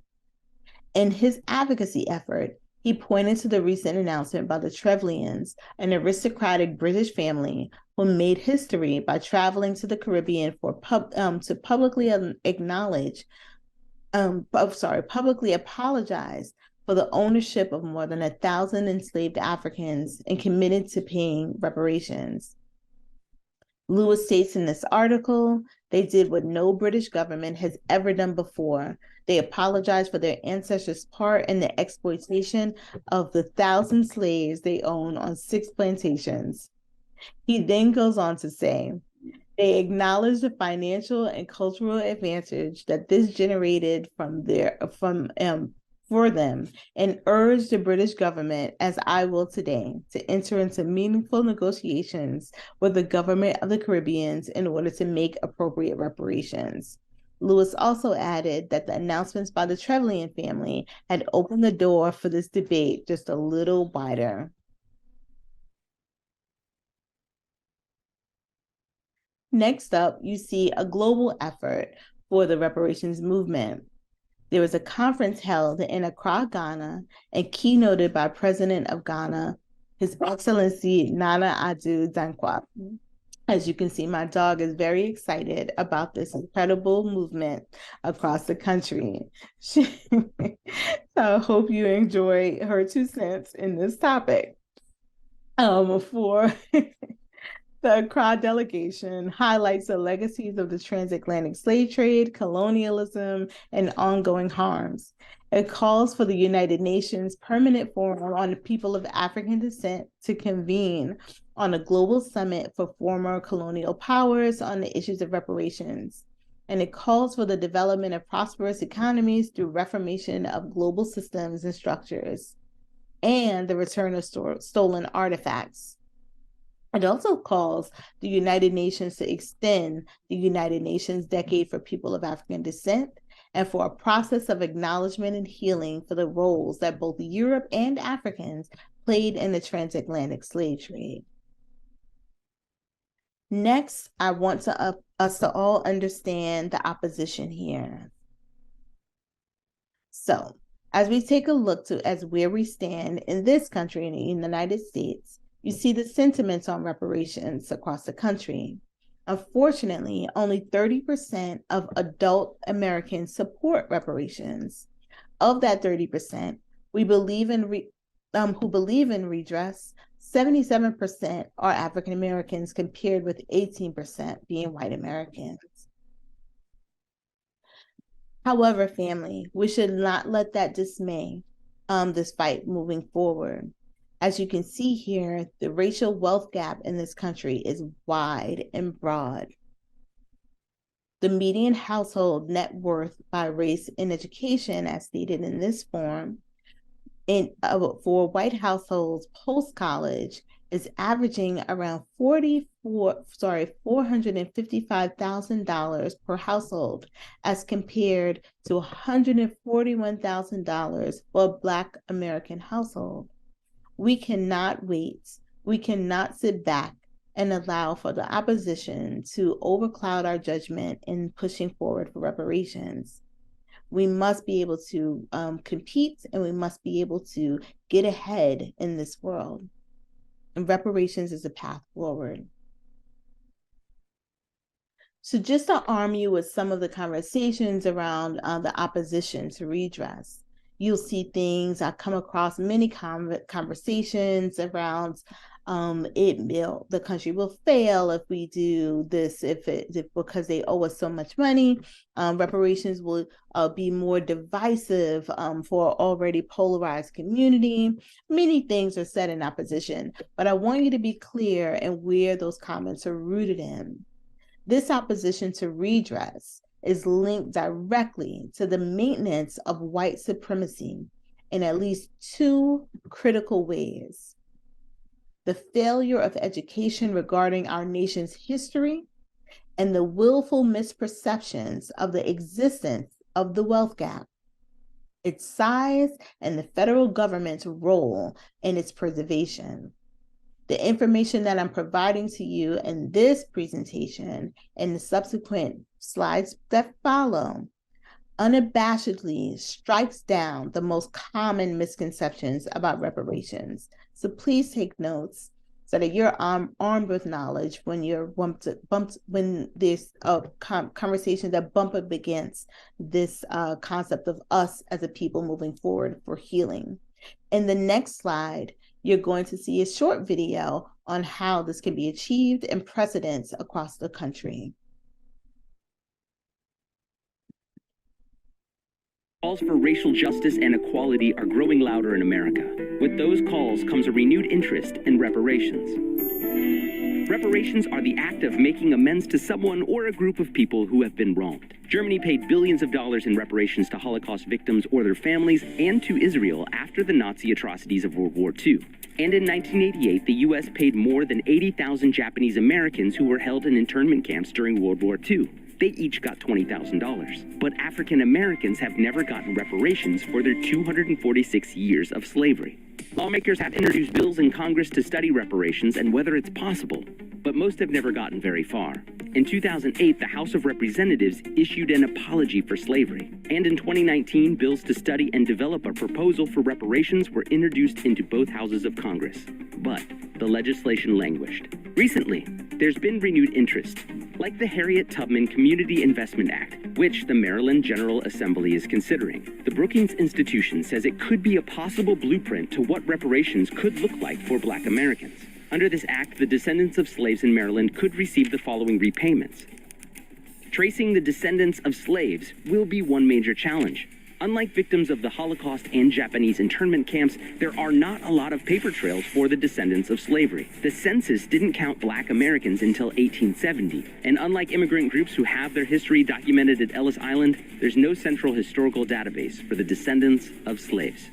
In his advocacy effort, He pointed to the recent announcement by the Trevelyan's, an aristocratic British family who made history by traveling to the Caribbean to publicly publicly apologize for the ownership of more than 1,000 enslaved Africans and committed to paying reparations. Lewis states in this article, they did what no British government has ever done before. They apologized for their ancestors' part in the exploitation of the 1,000 slaves they own on 6 plantations. He then goes on to say, they acknowledge the financial and cultural advantage that this generated for them and urge the British government, as I will today, to enter into meaningful negotiations with the government of the Caribbeans in order to make appropriate reparations. Lewis also added that the announcements by the Trevelyan family had opened the door for this debate just a little wider. Next up, you see a global effort for the reparations movement. There was a conference held in Accra, Ghana, and keynoted by President of Ghana, His Excellency Nana Addo Dankwa. As you can see, my dog is very excited about this incredible movement across the country. So I hope you enjoy her 2 cents in this topic. For the Accra delegation highlights the legacies of the transatlantic slave trade, colonialism, and ongoing harms. It calls for the United Nations Permanent Forum on the People of African Descent to convene on a global summit for former colonial powers on the issues of reparations. And it calls for the development of prosperous economies through reformation of global systems and structures, and the return of stolen artifacts. It also calls the United Nations to extend the United Nations Decade for People of African Descent and for a process of acknowledgement and healing for the roles that both Europe and Africans played in the transatlantic slave trade. Next, I want us to all understand the opposition here. So, as we take a look as where we stand in this country, in the United States, you see the sentiments on reparations across the country. Unfortunately, only 30% of adult Americans support reparations. Of that 30%, who believe in redress, 77% are African Americans, compared with 18% being white Americans. However, family, we should not let that dismay this fight moving forward. As you can see here, the racial wealth gap in this country is wide and broad. The median household net worth by race in education, as stated in this form, for white households post-college, is averaging around $455,000 per household, as compared to $141,000 for a Black American household. We cannot wait. We cannot sit back and allow for the opposition to overcloud our judgment in pushing forward for reparations. We must be able to compete, and we must be able to get ahead in this world. And reparations is a path forward. So just to arm you with some of the conversations around the opposition to redress, you'll see things. I come across many conversations around the country will fail if we do this, because they owe us so much money. Reparations will be more divisive for an already polarized community. Many things are said in opposition, but I want you to be clear in where those comments are rooted in. This opposition to redress is linked directly to the maintenance of white supremacy in at least 2 critical ways: the failure of education regarding our nation's history, and the willful misperceptions of the existence of the wealth gap, its size, and the federal government's role in its preservation. The information that I'm providing to you in this presentation and the subsequent slides that follow unabashedly strikes down the most common misconceptions about reparations. So please take notes so that you're armed with knowledge when you're when there's a conversation that bump up against this concept of us as a people moving forward for healing. In the next slide, you're going to see a short video on how this can be achieved and precedents across the country. Calls for racial justice and equality are growing louder in America. With those calls comes a renewed interest in reparations. Reparations are the act of making amends to someone or a group of people who have been wronged. Germany paid billions of dollars in reparations to Holocaust victims or their families and to Israel after the Nazi atrocities of World War II. And in 1988, the U.S. paid more than 80,000 Japanese Americans who were held in internment camps during World War II. They each got $20,000. But African Americans have never gotten reparations for their 246 years of slavery. Lawmakers have introduced bills in Congress to study reparations and whether it's possible, but most have never gotten very far. In 2008, the House of Representatives issued an apology for slavery. And in 2019, bills to study and develop a proposal for reparations were introduced into both houses of Congress. But the legislation languished. Recently, there's been renewed interest, like the Harriet Tubman Community Investment Act, which the Maryland General Assembly is considering. The Brookings Institution says it could be a possible blueprint to what reparations could look like for Black Americans. Under this act, the descendants of slaves in Maryland could receive the following repayments. Tracing the descendants of slaves will be one major challenge. Unlike victims of the Holocaust and Japanese internment camps, there are not a lot of paper trails for the descendants of slavery. The census didn't count Black Americans until 1870, and unlike immigrant groups who have their history documented at Ellis Island, there's no central historical database for the descendants of slaves.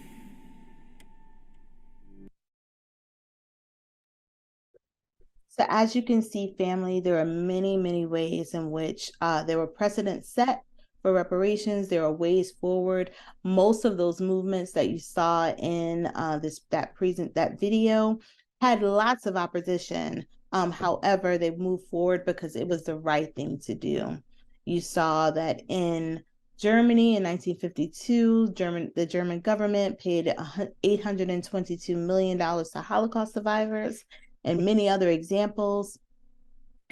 So as you can see, family, there are many, many ways in which there were precedents set for reparations. There are ways forward. Most of those movements that you saw in that video had lots of opposition. However, they moved forward because it was the right thing to do. You saw that in Germany in 1952, the German government paid $822 million to Holocaust survivors, and many other examples.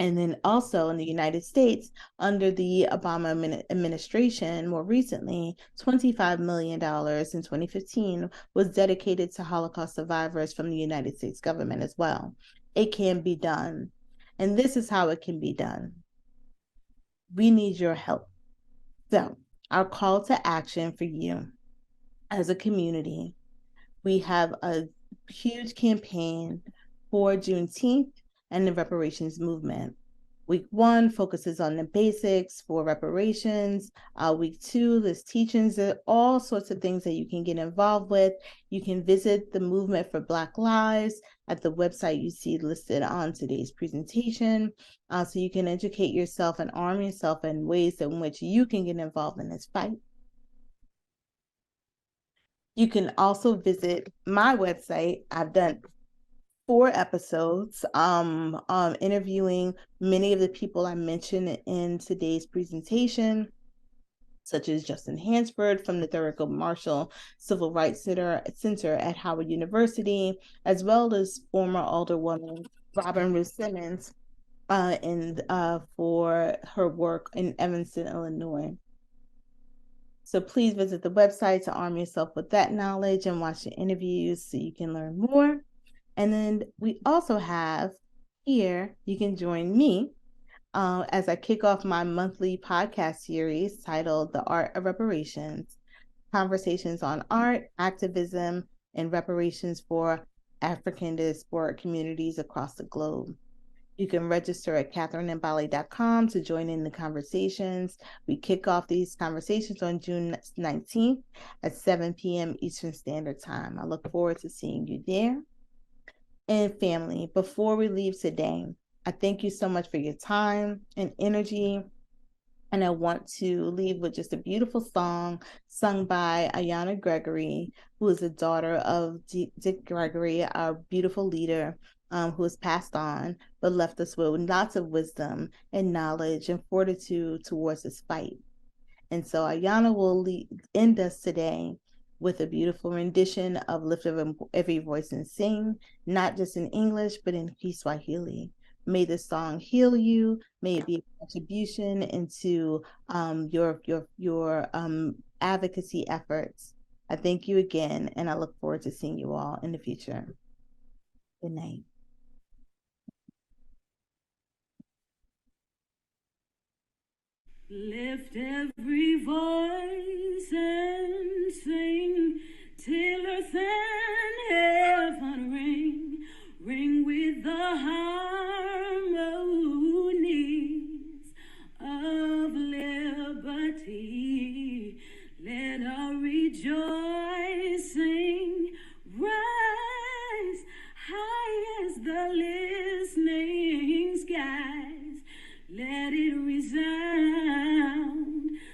And then also in the United States, under the Obama administration, more recently, $25 million in 2015 was dedicated to Holocaust survivors from the United States government as well. It can be done. And this is how it can be done. We need your help. So our call to action for you as a community, we have a huge campaign for Juneteenth and the reparations movement. Week 1 focuses on the basics for reparations. Week 2, there's teachings, there are all sorts of things that you can get involved with. You can visit the Movement for Black Lives at the website you see listed on today's presentation. So you can educate yourself and arm yourself in ways in which you can get involved in this fight. You can also visit my website. I've done 4 episodes interviewing many of the people I mentioned in today's presentation, such as Justin Hansford from the Thurgood Marshall Civil Rights Center at Howard University, as well as former Alderwoman Robin Ruth Simmons for her work in Evanston, Illinois. So please visit the website to arm yourself with that knowledge and watch the interviews so you can learn more. And then we also have here, you can join me as I kick off my monthly podcast series titled The Art of Reparations, conversations on art, activism, and reparations for African diasporic communities across the globe. You can register at katherinembali.com to join in the conversations. We kick off these conversations on June 19th at 7 p.m. Eastern Standard Time. I look forward to seeing you there. And family, before we leave today, I thank you so much for your time and energy. And I want to leave with just a beautiful song sung by Ayanna Gregory, who is the daughter of Dick Gregory, our beautiful leader who has passed on, but left us with lots of wisdom and knowledge and fortitude towards this fight. And so Ayana will end us today with a beautiful rendition of Lift of Every Voice and Sing, not just in English, but in Kiswahili. May this song heal you. May it be a contribution into your advocacy efforts. I thank you again, and I look forward to seeing you all in the future. Good night. Lift every voice and sing till earth and heaven ring, ring with the harmonies of liberty. Let our rejoicing rise high as the listening skies. Let it resound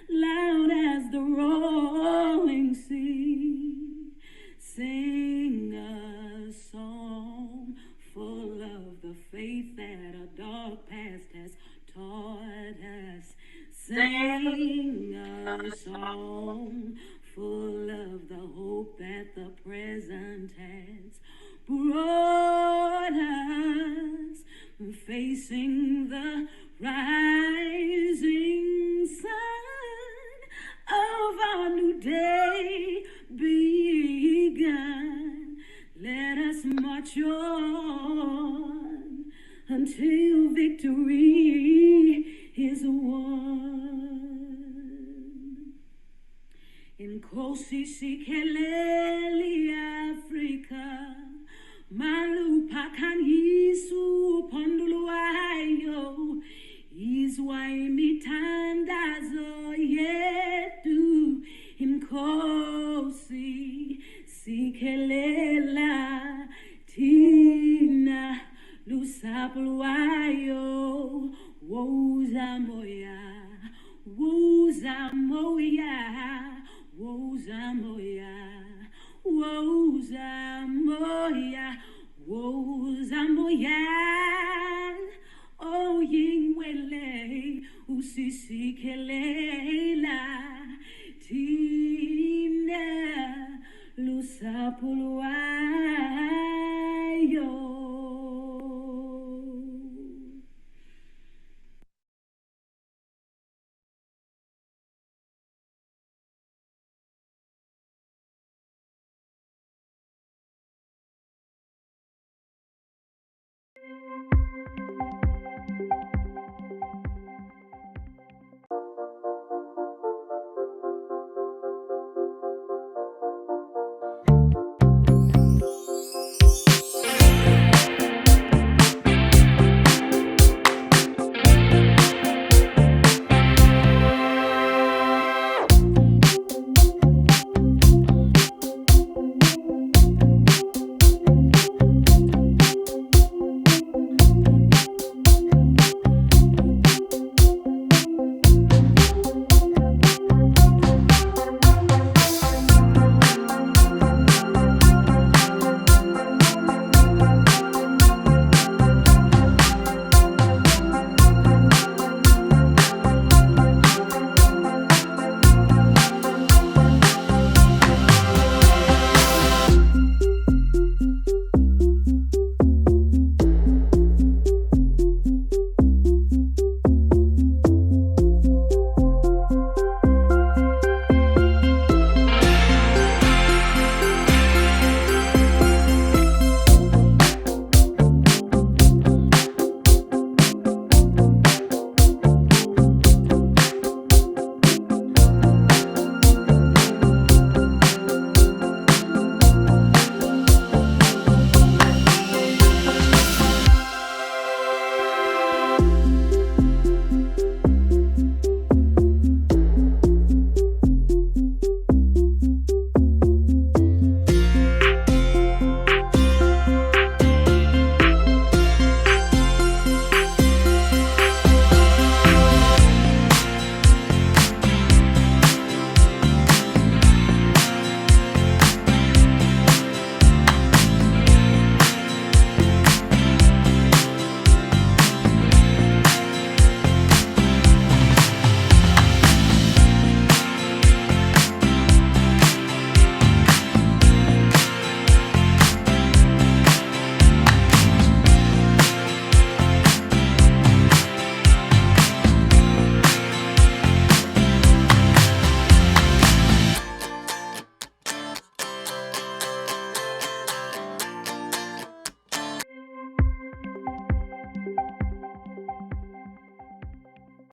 loud as the rolling sea. Sing a song full of the faith that a dark past has taught us. Sing a song full of the hope that the present has brought us, facing the rising sun of our new day begun. Let us march on until victory is won. In Kosi Sikeleli, Africa, Malupa kan Yisu Ponduluayo, Izwai mitandazo yetu. In Kosi Sikelela, Tina Lusapuluayo, Woza Moya, Woza Moya, Woza Moya, Woza Moya, Woza Moya. Oh, Yingwele, Usisikelela, Tina Lusapuluayo.